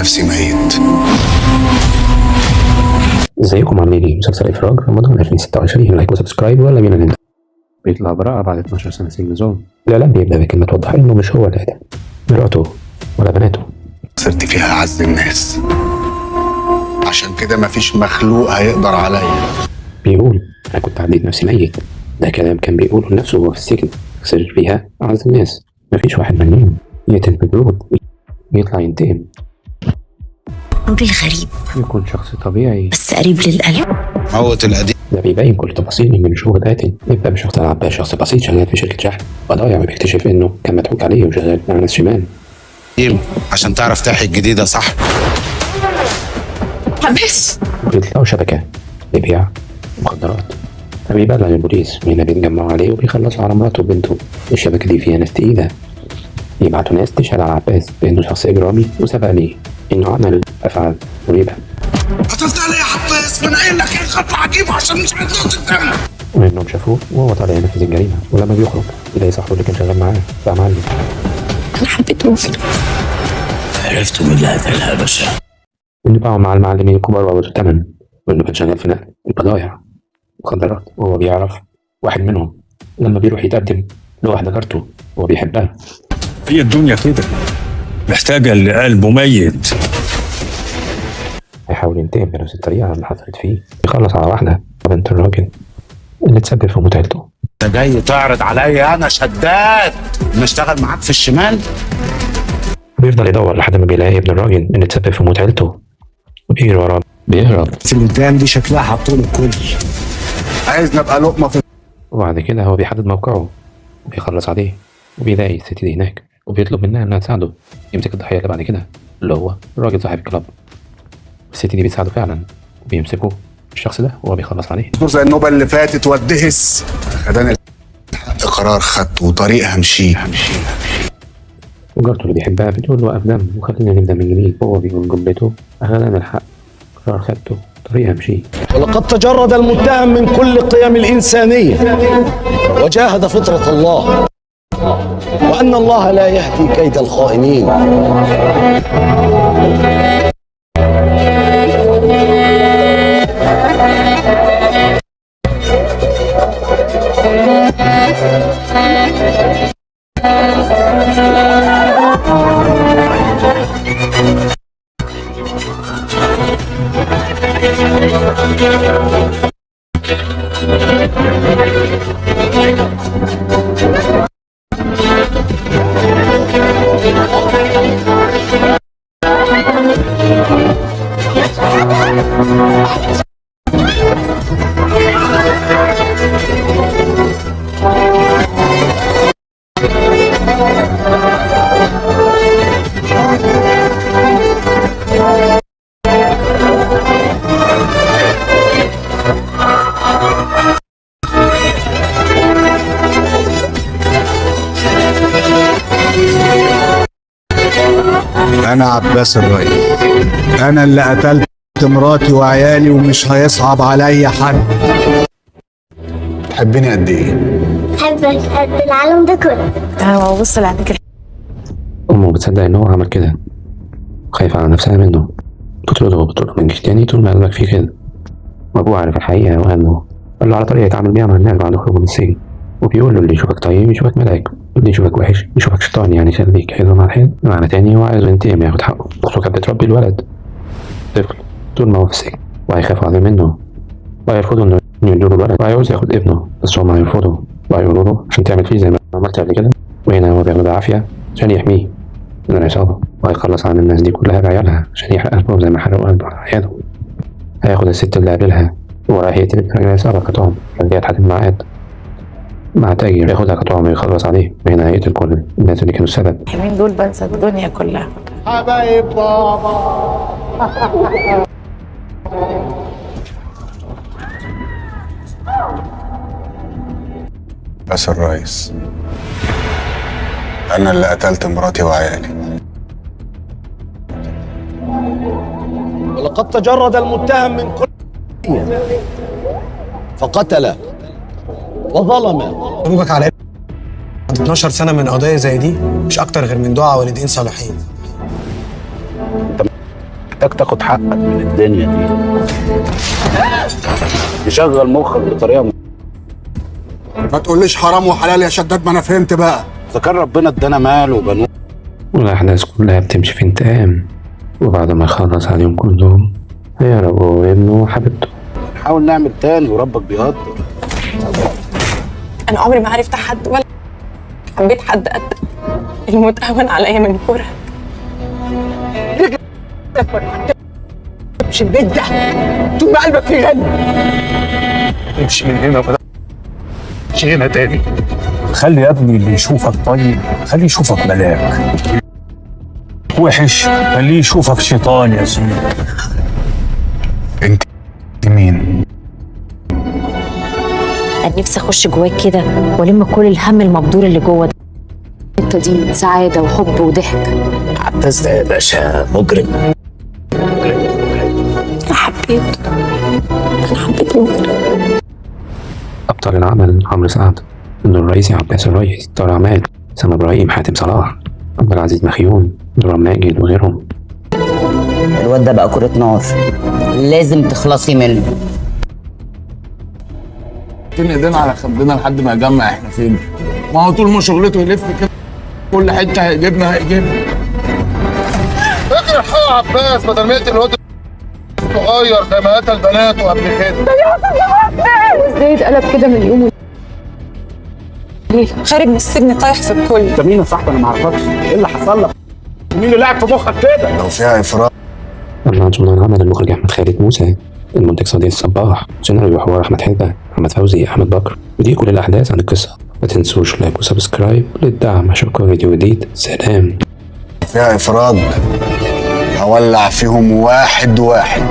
نفسي ميت. ازيكم عاملين ايه؟ مسلسل إفراج رمضان 2026، لايك وسبسكرايب ولا بينا نبدأ. بيطلع براءة بعد 12 سنة سجن ظلم. الإعلان بيبدأ بكلمة توضح إنه مش هو القاتل، مراته ولا بناته. صرت فيها أعز الناس، عشان كده مفيش مخلوق هيقدر عليا. بيقول أنا كنت عديت نفسي ميت، ده كلام كان بيقوله لنفسه وهو في السجن. صرت فيها أعز الناس، مفيش واحد مجنون يقتل بالبرود يطلع ينتقم. نوري الغريب يكون شخص طبيعي بس قريب للقلب. موت القديم. ده بيبين كل تفاصيل إن مش هو القاتل. يبدأ بشخص العباس، شخص بسيط شغال في شركة شحن وضايع، وبيكتشف إنه كان مضحوك عليه وشغال مع ناس شمال. عشان تعرف تحيي الجديدة صح. عباس وبيطلعوا شبكة بيبيع مخدرات، فبيبلغ البوليس. هنا بيتجمعوا عليه وبيخلصوا على مراته وبنته. الشبكة دي فيها ناس تقيلة، يبعتوا ناس تشهد على عباس بأنه شخص إجرامي وسبق ليه إنه عمل أفعال مريبة. قتلت علي يا عباس، من قايل لك ايه خط عجيب عشان مش عايز الدم. وإنهم شافوه وهو طالع ينفذ الجريمة، ولما بيخرج يلاقي صاحبه اللي كان شغال معاه بقى معلم. أنا حبيت نوفل. عرفتم اللي قتلها يا باشا؟ إنه باعوا مع المعلمين الكبار وأبو الثمن، وإنه كان شغال في نقل البضايع مخدرات، وهو بيعرف واحد منهم لما بيروح يتقدم لواحدة جارته وهو بيحبها. في الدنيا كده محتاجة اللي قلبه ميت. هيحاول ينتقم بنفس الطريقة اللي حصلت فيه، يخلص على واحدة بنت الراجل اللي تسبب في موت عيلته. انت جاي تعرض عليا انا شداد نشتغل معاك في الشمال؟ بيفضل يدور لحد ما بيلاقي ابن الراجل اللي تسبب في موت عيلته، وبيجري وراه. بيهرب في اللي قدام دي شكلها حطوله الكل، عايز نبقى لقمة في. وبعد كده هو بيحدد موقعه وبيخلص عليه، وبيلاقي الست دي هناك وبيطلب منها انها تساعده يمسك الضحية اللي بعد كده، اللي هو الراجل صاحب الكلاب. الست دي بتساعده فعلا، وبيمسكوا الشخص ده وهو بيخلص عليه. زي النوبة اللي فاتت ودهس خدان الحق، قرار خدته وطريق همشيه. وجارته اللي بيحبها بتقول له وقف دم وخلينا نبدا من جديد، وهو بيقول جملته أخذنا الحق قرار خدته طريق همشيه. ولقد تجرد المتهم من كل قيم الإنسانية وجاهد فطرة الله، وأن الله لا يهدي كيد الخائنين. أنا عباس الرئيس، أنا اللي قتلت مراتي وعيالي ومش هيصعب عليا حد. تحبيني قد إيه؟ بحبك قد العالم ده كله. أنا ببص لعندك. أمه بتصدق إن هو عمل كده، خايفة على نفسها منه، بتطرده وبتقول له ما تجيش تاني طول ما قلبك فيه كده. وأبوه عارف الحقيقة وقال له على طريقة يتعامل بيها مع الناس بعد خروجه من السجن، وبيقول له اللي يشوفك طيب يشوفك ملاك، واللي يشوفك وحش يشوفك شيطان، يعني خليك حلو مع الحلو. معنى تاني هو عايز ينتقم ياخد حقه. أخته كانت بتربي الولد طفل طول ما هو في السجن، وهيخافوا عليه منه وهيرفضوا إنه يدوا له الولد، وهيعوز ياخد ابنه بس هما هيرفضوا وهيقولوا له عشان تعمل فيه زي ما عملت قبل كده. وهنا هو بياخد عافية عشان يحميه من العصابة، وهيخلص عن الناس دي كلها بعيالها عشان يحرق قلبهم زي ما حرقوا قلب عياله. هياخد الست اللي قابلها وراح يقتل العصابة كطعم، فدي هتحدد ميعاد مع تاجر ياخدها كطعم ويخلص عليه، وهنا هيقتل كل الناس اللي كانوا السبب. اليومين دول بنسى الدنيا كلها. حبايب بابا. بس الرئيس، أنا اللي قتلت مراتي وعيالي. ولقد تجرد المتهم من كل فقتل وظلم. مبروك على 12 سنة من قضية زي دي، مش أكتر غير من دعاء والدين صالحين. محتاج تاخد حقك من الدنيا دي. تشغل مخك بطريقه ما تقوليش حرام وحلال يا شداد، ما انا فهمت بقى. اذا كان ربنا ادانا مال وبنون. والأحداث كلها بتمشي في انتقام، وبعد ما يخلص عليهم كلهم هيهرب هو وابنه وحبيبته. نحاول نعمل تاني وربك بيقدر. أنا عمري ما عرفت حد ولا حبيت حد قد الموت أهون عليا من كره. مش البيت ده طول ما قلبك فيه غني. امشي من هنا وما تمشي هنا تاني. خلي يا ابني اللي يشوفك طيب خليه يشوفك ملاك، وحش خليه يشوفك شيطان يا سيدي. انت مين؟ انا نفسي اخش جواك كده والم كل الهم المبدور اللي جوه ده. الحته دي سعاده وحب وضحك. عباس يا باشا مجرم. أنا حبيت مجرم. أبطال العمل عمرو سعد، الدور الرئيسي عباس الريس، دور أعمال سامي إبراهيم، حاتم صلاح، عبد العزيز مخيون، دور ماجد وغيرهم. الواد ده بقى كرة نار، لازم تخلصي منه. فين ايدينا على خدنا لحد ما يجمع احنا فين؟ ما هو طول ما شغلته يلف كده كل حته هيجيبنا. اجري الحق يا عباس بدل ما يقتل الواد صغير زي ما قتل بناته قبل كده. ازاي اتقلب كده من يوم خارج من السجن طايح في الكل. انت مين يا صاحبي؟ انا ما اعرفكش. ايه اللي حصل لك؟ مين اللي لعب في مخك كده؟ لو فيها افراط. العنصر العمل المخرج أحمد خالد موسى، المنتج صديق الصباح، سيناريو وحوار أحمد حيدة، أحمد فوزي، أحمد بكر. ودي كل الأحداث عن القصة. ما تنسوش لايك وسبسكرايب للدعم. أشوفكم فيديو جديد. سلام. فيها افراد اولع فيهم واحد واحد.